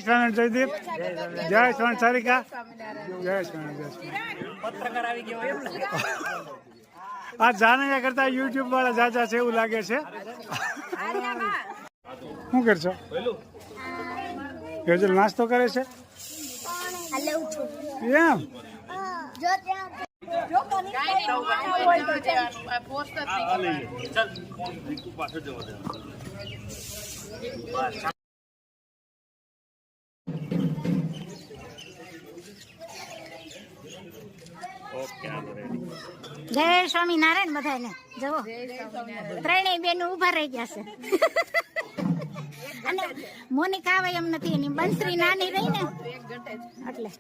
સ્વામી જયદીપ, જય સ્વામી સારિકા, જય સ્વામી. પત્રકાર આવી ગયો એમ ને? આ જાણ્યા કરતા યુટ્યુબ વાળા જાજા છે એવું લાગે છે. શું કરશો? હેજલ નાસ્તો કરે છે એમ? જય સ્વામિનારાયણ બધાને. જવો ત્રણેય બેનો ઉભા રહી ગયા છે અને મોનિકા આવે એમ નથી, એની બંસરી નાની રહી ને એટલે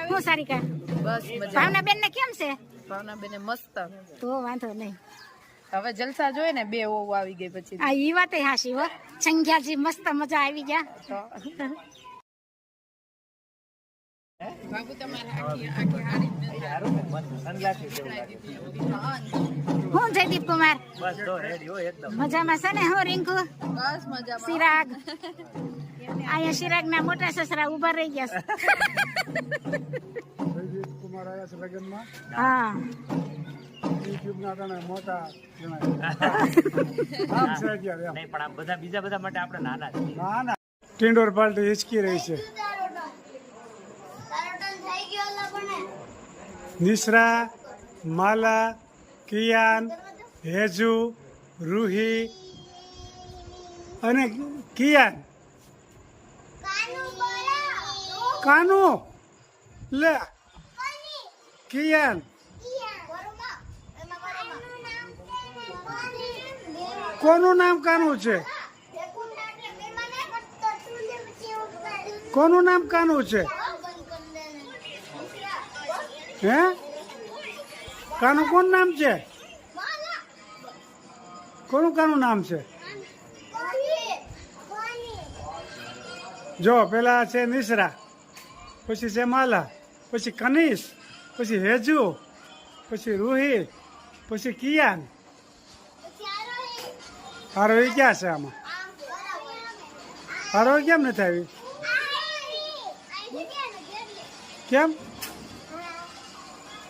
હું સારિકા. ભાવનાબેન ને કેમ છે? ભાવનાબેન મસ્ત, તો વાંધો નહીં. હવે જલસા જોઈએ ને, બે ઓવ આવી ગઈ પછી. આ ઈ વાત હાશી હો, સંખ્યાજી મસ્ત મજા આવી ગયા. બાબુ તમારે હું જયદીપ કુમાર મજામાં છે ને? હું રિંકુ બસ મજા. ચિરાગ અહીંયા ચિરાગ ના મોટા સસરા ઉભા રહી ગયા છે. જયદીપ કુમાર આવ્યા છે લગ્નમાં. હા, યુટ્યુબ ના તને મોટા બીજા બધા માટે આપણે નાના છે. ના ના, ટિંડોર પાર્ટી હિચકી રહી છે. નિશ્રા, માલા, કિયાન, હેજુ, રૂહી અને કિયાન. કાનુ લે કિયાન. કોનું નામ કાનુ છે? કોનું નામ કાનુ છે? હે કાનુ કોનું નામ છે? કોનું કાનું નામ છે? જો પેલા છે નિશ્રા, પછી છે માલા, પછી કનિશ, પછી હેજુ, પછી રૂહી, પછી કિયાન. આરોહી ક્યાં છે આમાં? આરોહી કેમ નથી આવી? કેમ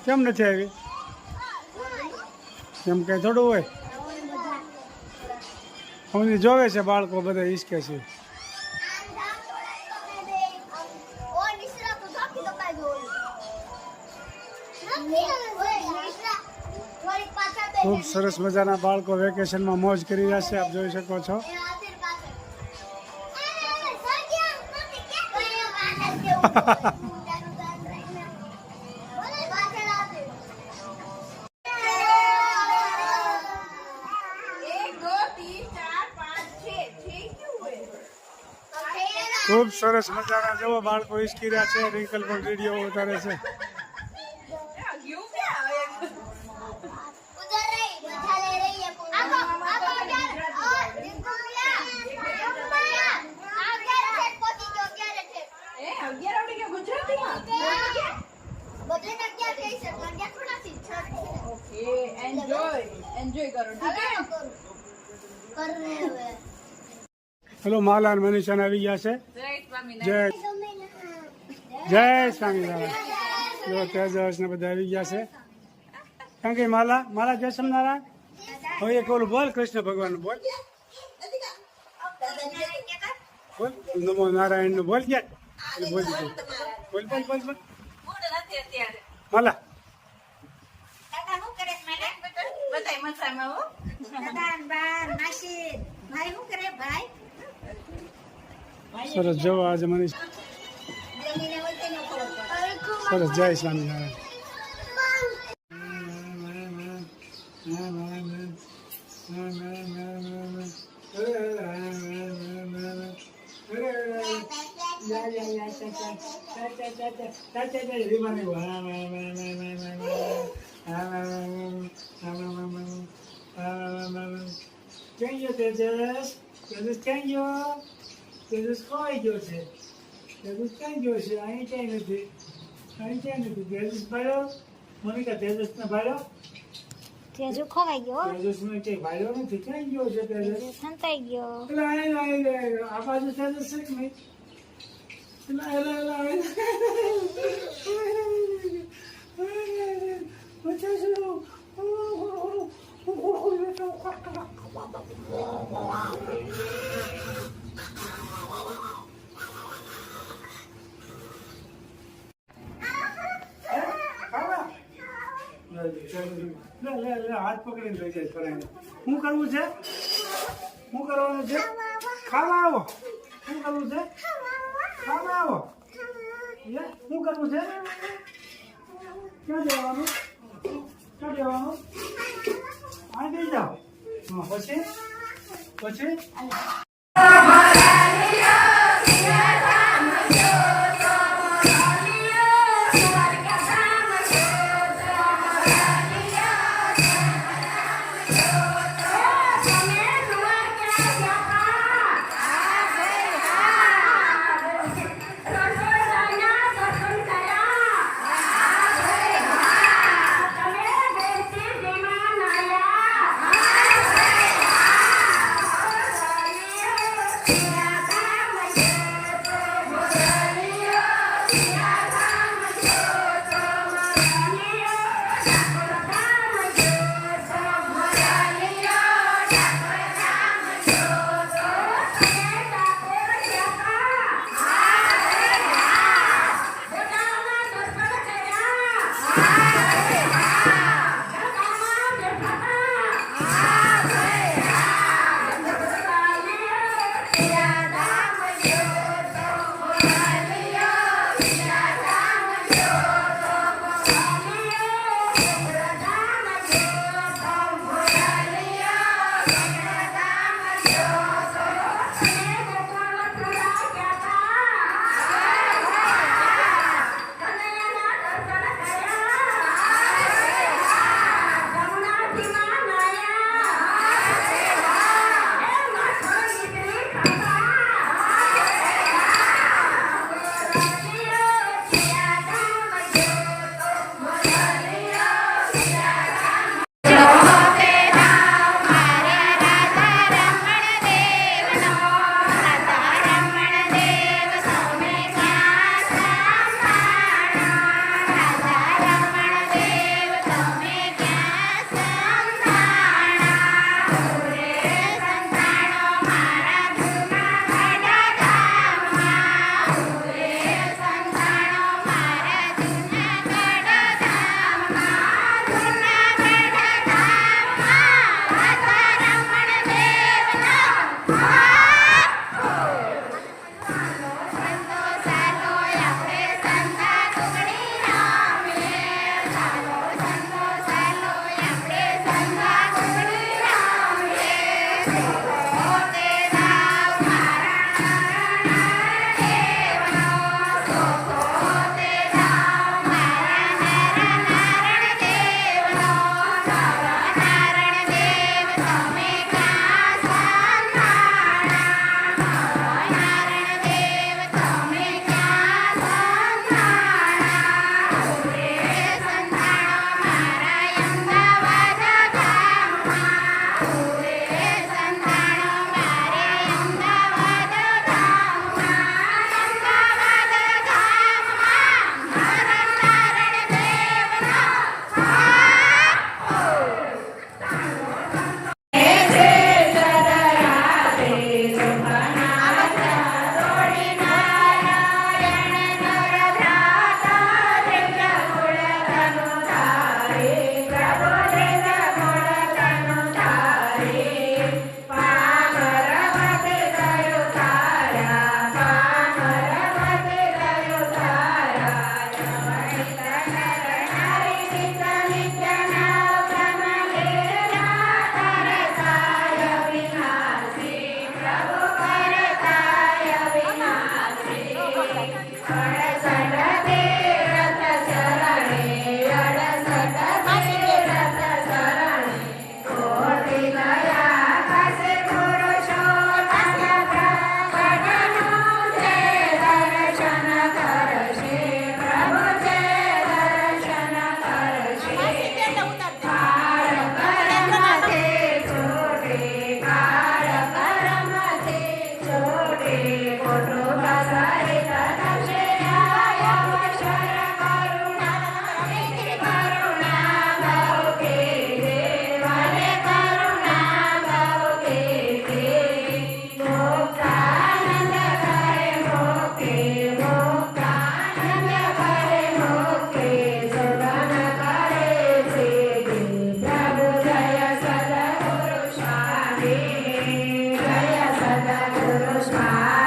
કેમ નથી આવી? એમ કઈ થોડું હોય. અમને જોવે છે બાળકો બધા ઈચ્છે છે. ખૂબ સરસ મજાના બાળકો વેકેશનમાં મોજ કરી રહ્યા છે, આપ જોઈ શકો છો. ખૂબ સરસ મજાના જેવો બાળકો હિચકી રહ્યા છે. રિંકલ પણ વિડીયો ઉતારે છે. હેલો, માલા અને મનીષા આવી ગયા છે. જય જય સ્વામિનારાયણ. જો તેજસ ને બધા આવી ગયા છે. કારણ કે માલા જય સ્વામિનારાયણ. હવે એક ઓલું બોલ, કૃષ્ણ ભગવાન નું બોલ. બોલ નમો નારાયણ નું બોલ. ગયા બોલ દીધું. બોલ બોલ બોલ બોલ માલા. સરસ જવો આજે મને સરસ. જય સ્વામિનારાયણ. ક્યાં ગયો તેજસ? તેજસ ક્યાં ગયો? તેજસ ખોવાઈ ગયો છે. તેજસ ક્યાં ગયો છે? અહીં ક્યાંય નથી, અહીં ક્યાંય નથી. તેજસ ભાડ્યો મોનિકા, તેજસ ને ભાડ્યો. તેજુ ખવાઈ ગયો હો. તેજસને કે ભાઈઓ નથી ક્યાં ગયો છે તેજસ તેજુ સંતાઈ ગયો. એટલે આય આ બાજુ તેજસ છે કે નહીં હાથ પકડીને લઈ જાય ફરાઈને. શું કરવું છે? શું કરવાનું છે? ખાવા આવો. શું કરવું છે? ખાવા આવો. શું કરવું છે? ક્યાં જવાનું? ક્યાં જવાનું? આ દઈ જાઓ. હા પછી પછી જય સદગુરુ સ્વામી